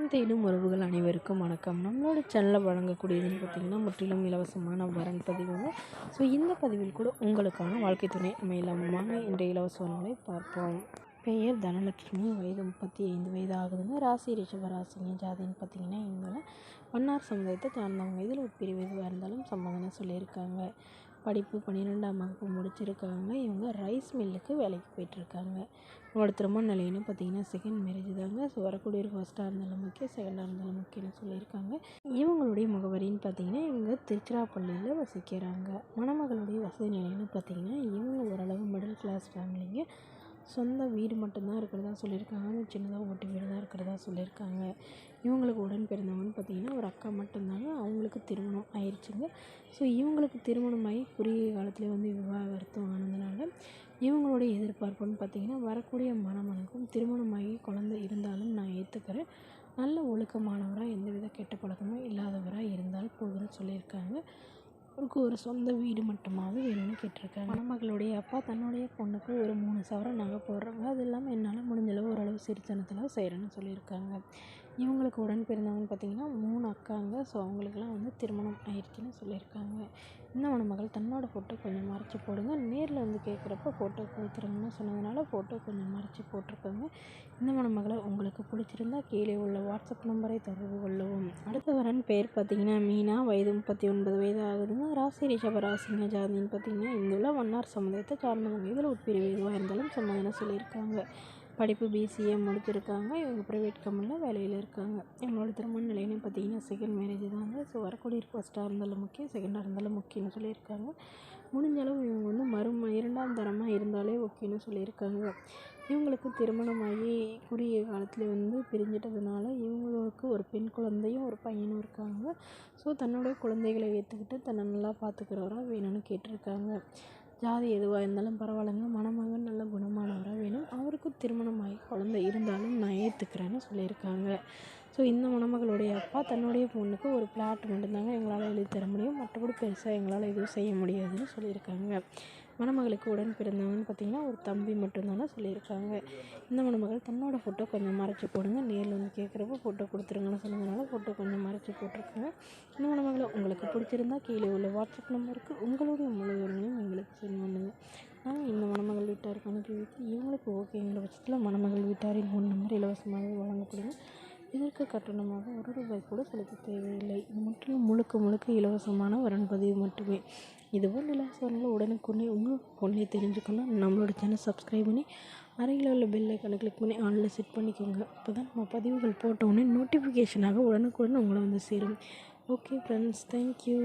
தேடும் உறவுகள் அனைவருக்கும் வணக்கம். நம்மளோட சேனலில் வழங்கக்கூடியதுன்னு பார்த்திங்கன்னா முற்றிலும் இலவசமான வரன் பதிவுங்க. ஸோ இந்த பதிவில் கூட உங்களுக்கான வாழ்க்கை துணை அமையலாம். வாங்க இன்றைய இலவச வரன்களை பார்ப்போம். பெயர் தனலட்சுமி, வயது 35 வயது ஆகுதுங்க. ராசி ரிஷப ராசிங்க. ஜாதின்னு பார்த்திங்கன்னா இவங்க மன்னார் சமுதாயத்தை சார்ந்தவங்க. இதில் ஒரு பிரிவு எதுவாக இருந்தாலும் சம்மதம்னு சொல்லியிருக்காங்க. படிப்பு 12ஆம் வகுப்பு முடிச்சிருக்காங்க. இவங்க ரைஸ் மில்லுக்கு வேலைக்கு போயிட்டுருக்காங்க. இவங்களோட திருமண நிலைன்னு பார்த்திங்கன்னா செகண்ட் மேரேஜ் தாங்க. ஸோ வரக்கூடிய ஒரு ஃபஸ்ட்டாக இருந்தாலும் முக்கியம், செகண்டாக இருந்தாலும் முக்கியம்னு சொல்லியிருக்காங்க. இவங்களுடைய முகவரின்னு பார்த்திங்கன்னா இவங்க திருச்சிராப்பள்ளியில் வசிக்கிறாங்க. மணமகளுடைய வசதி நிலைன்னு பார்த்திங்கன்னா இவங்க ஓரளவு மிடில் கிளாஸ் ஃபேமிலிங்க. சொந்த வீடு மட்டும்தான் இருக்கிறதா சொல்லியிருக்காங்க. சின்னதாக ஓட்டு வீடு தான் இருக்கிறதா சொல்லியிருக்காங்க. இவங்களுக்கு உடன் பிறந்தவங்கன்னு பார்த்திங்கன்னா ஒரு அக்கா மட்டும்தாங்க. அவங்களுக்கு திருமணம் ஆயிடுச்சுங்க. ஸோ இவங்களுக்கு திருமணமாகி குறுகிய காலத்தில் விவாகரத்து ஆனதுனால இவங்களுடைய எதிர்பார்ப்புன்னு பார்த்திங்கன்னா வரக்கூடிய மணமகனுக்கும் திருமணமாகி குழந்தை இருந்தாலும் நான் ஏற்றுக்கிறேன், நல்ல ஒழுக்கமானவராக எந்தவித கெட்ட பழக்கமும் இல்லாதவராக இருந்தால் போதும்னு சொல்லியிருக்காங்க. அவருக்கு ஒரு சொந்த வீடு மட்டுமாவது வேணும்னு கேட்டிருக்காங்க. மணமகளுடைய அப்பா தன்னுடைய பொண்ணுக்கு ஒரு 3 சவரன் நகை போடுறாங்க. அது இல்லாமல் என்னால் முடிஞ்சளவு ஓரளவு சிறுத்தனத்தில் செய்கிறேன்னு சொல்லியிருக்காங்க. இவங்களுக்கு உடன் பிறந்தவங்கன்னு பார்த்திங்கன்னா 3 அக்காங்க. ஸோ அவங்களுக்கெல்லாம் திருமணம் ஆயிடுச்சுன்னு சொல்லியிருக்காங்க. இந்த மணமகள் தன்னோட ஃபோட்டோ கொஞ்சம் மறைச்சி போடுங்க, நேரில் கேட்குறப்ப ஃபோட்டோ கொடுத்துருங்கன்னு சொன்னதுனால ஃபோட்டோ கொஞ்சம் மறைச்சி போட்டிருக்காங்க. இந்த மணமகளை உங்களுக்கு பிடிச்சிருந்தா கீழே உள்ள வாட்ஸ்அப் நம்பரை தொடர்பு கொள்ளவும். அடுத்த வரன் பேர் பார்த்திங்கன்னா மீனா, வயது 39 வயது ஆகுதுங்க. ராசி ரிஷப ராசிங்க. ஜாதின்னு பார்த்திங்கன்னா இந்துள்ள மன்னார் சமுதாயத்தை சார்ந்தவங்க. இதில் ஒரு பிரிவு எதுவாக இருந்தாலும் சம்மதம்னு சொல்லியிருக்காங்க. படிப்பு பிசிஏ முடிச்சிருக்காங்க. இவங்க ப்ரைவேட் கம்பெனியில் வேலையில் இருக்காங்க. இவங்களோட திருமண நிலைன்னு பார்த்திங்கன்னா செகண்ட் மேரேஜ் தாங்க. ஸோ வரக்கூடிய ஃபஸ்ட்டாக இருந்தாலும் முக்கியம், செகண்டாக இருந்தாலும் முக்கியம்னு சொல்லியிருக்காங்க. முடிஞ்சளவு இவங்க 2ஆம் தரமாக இருந்தாலே ஓகேன்னு சொல்லியிருக்காங்க. இவங்களுக்கு திருமணமாகி குறுகிய காலத்தில் பிரிஞ்சிட்டதுனால இவங்களுக்கு ஒரு பெண் குழந்தையும் ஒரு பையனும் இருக்காங்க. ஸோ தன்னோட குழந்தைகளை ஏற்றுக்கிட்டு தன்னை நல்லா பார்த்துக்கிறவராக வேணும்னு கேட்டிருக்காங்க. ஜாதி எதுவாக இருந்தாலும் பரவாயில்லைங்க, மணமகன் நல்ல குணமானவராக வேணும், அவருக்கு திருமணமாகி குழந்தை இருந்தாலும் நான் ஏற்றுக்கிறேன்னு சொல்லியிருக்காங்க. ஸோ இந்த மணமகளுடைய அப்பா தன்னுடைய பொண்ணுக்கு ஒரு பிளாட் மட்டும்தாங்க எங்களால் எழுதி தர முடியும், மற்றபடி பெருசாக எங்களால் எதுவும் செய்ய முடியாதுன்னு சொல்லியிருக்காங்க. மணமகளுக்கு உடன் பிறந்தவங்கன்னு பார்த்திங்கன்னா ஒரு தம்பி மட்டும்தானே சொல்லியிருக்காங்க. இந்த மணமகள் தன்னோட ஃபோட்டோ கொஞ்சம் மறைச்சி போடுங்க, நேரில் கேட்குறப்ப ஃபோட்டோ கொடுத்துருங்கன்னு சொன்னதுனால ஃபோட்டோ கொஞ்சம் மறைச்சி போட்டிருக்காங்க. இந்த மணமகளை உங்களுக்கு பிடிச்சிருந்தா கீழே உள்ள வாட்ஸ்அப் நம்பருக்கு உங்களுடைய முழு விவரங்களையும் எங்களுக்கு சென்ட் பண்ணுங்கள். நாங்கள் இந்த மணமகள் வீட்டாருக்கு அனுப்பி வைத்து இவங்களுக்கு ஓகேங்கிற பட்சத்தில் மணமகள் வீட்டாரின் ஃபோன் நம்பர் இலவசமாக வழங்கப்படுங்க. இதற்கு கட்டணமாக ₹1 கூட செலுத்த தேவையில்லை. இது முற்றிலும் முழுக்க இலவசமான வரன் பதிவு மட்டுமே. இதுபோல் இலவசங்களை உடனுக்குடனே உங்களுக்கு பொண்ணை தெரிஞ்சுக்கணும். நம்மளோட சேனல் சப்ஸ்கிரைப் பண்ணி அருகில் உள்ள பெல் ஐக்கானை கிளிக் பண்ணி ஆன்லைன் செட் பண்ணிக்கோங்க. அப்போ தான் நம்ம பதிவுகள் போட்ட உடனே நோட்டிஃபிகேஷனாக உடனுக்குடன் உங்களை சேரும். Okay friends, thank you.